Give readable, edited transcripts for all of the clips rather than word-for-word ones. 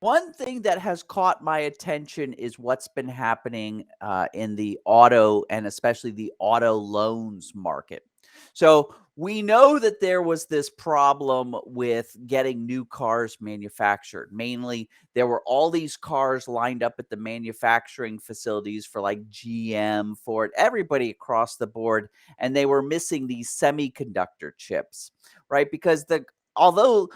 One thing that has caught my attention is what's been happening in the auto and especially the auto loans market. So we know that there was this problem with getting new cars manufactured. Mainly, there were all these cars lined up at the manufacturing facilities for like GM, Ford, everybody across the board, and they were missing these semiconductor chips, right? Because the although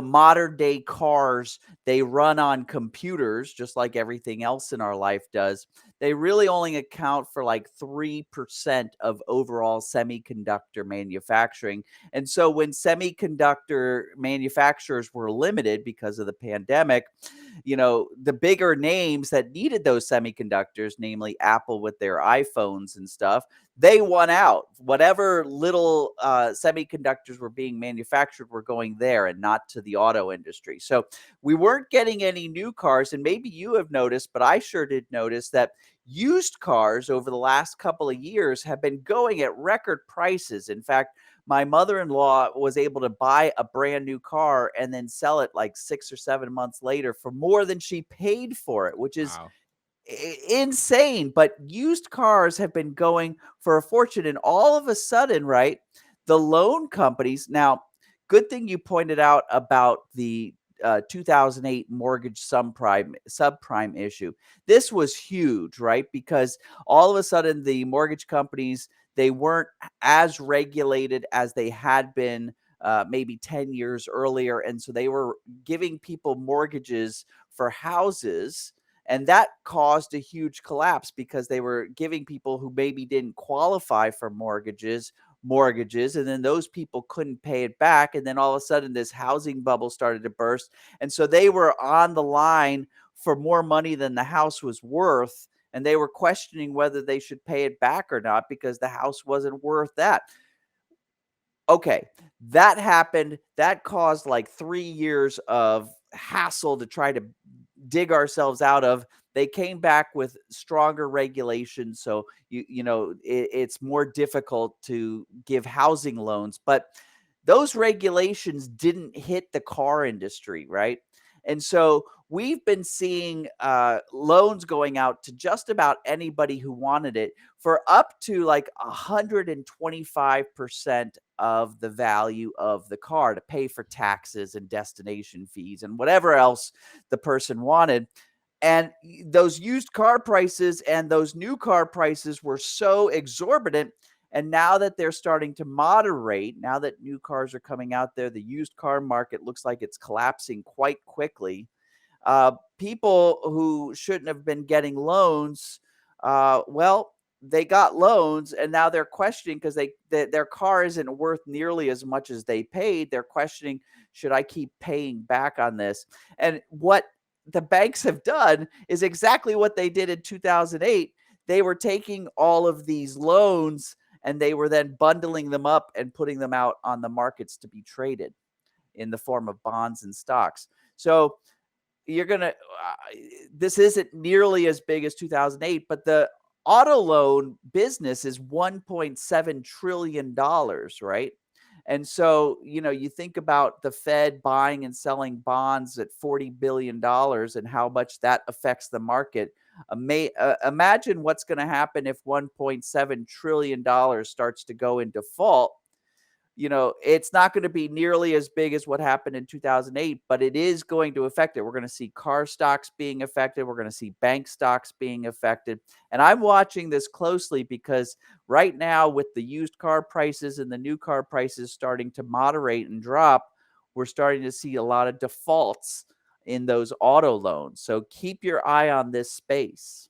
modern day cars, they run on computers just like everything else in our life does. They really only account for like 3% of overall semiconductor manufacturing. And so when semiconductor manufacturers were limited because of the pandemic, the bigger names that needed those semiconductors, namely Apple with their iPhones and stuff, they won out. Whatever little semiconductors were being manufactured were going there and not to the auto industry. So we weren't getting any new cars. And maybe you have noticed, but I sure did notice that used cars over the last couple of years have been going at record prices. In fact, my mother-in-law was able to buy a brand new car and then sell it like 6 or 7 months later for more than she paid for it, which is Wow. insane. But used cars have been going for a fortune, and all of a sudden, right, the loan companies now, good thing you pointed out about the 2008 mortgage subprime issue. This was huge, right? Because all of a sudden the mortgage companies, they weren't as regulated as they had been maybe 10 years earlier, and so they were giving people mortgages for houses, and that caused a huge collapse because they were giving people who maybe didn't qualify for mortgages, and then those people couldn't pay it back, and then all of a sudden this housing bubble started to burst, and so they were on the line for more money than the house was worth, and they were questioning whether they should pay it back or not because the house wasn't worth that. Okay, that happened. That caused like 3 years of hassle to try to dig ourselves out of. They came back with stronger regulations, so it's more difficult to give housing loans, but those regulations didn't hit the car industry, right? And so we've been seeing loans going out to just about anybody who wanted it for up to like 125% of the value of the car to pay for taxes and destination fees and whatever else the person wanted. And those used car prices and those new car prices were so exorbitant. And now that they're starting to moderate, now that new cars are coming out there, the used car market looks like it's collapsing quite quickly. People who shouldn't have been getting loans, well, they got loans and now they're questioning because their car isn't worth nearly as much as they paid. They're questioning, should I keep paying back on this? And what the banks have done is exactly what they did in 2008. They were taking all of these loans and they were then bundling them up and putting them out on the markets to be traded in the form of bonds and stocks. So you're gonna this isn't nearly as big as 2008, but the auto loan business is 1.7 trillion dollars, right? And so, you think about the Fed buying and selling bonds at $40 billion and how much that affects the market. Imagine what's going to happen if $1.7 trillion starts to go in default. It's not going to be nearly as big as what happened in 2008, but it is going to affect it. We're going to see car stocks being affected. We're going to see bank stocks being affected. And I'm watching this closely because right now, with the used car prices and the new car prices starting to moderate and drop, we're starting to see a lot of defaults in those auto loans. So keep your eye on this space.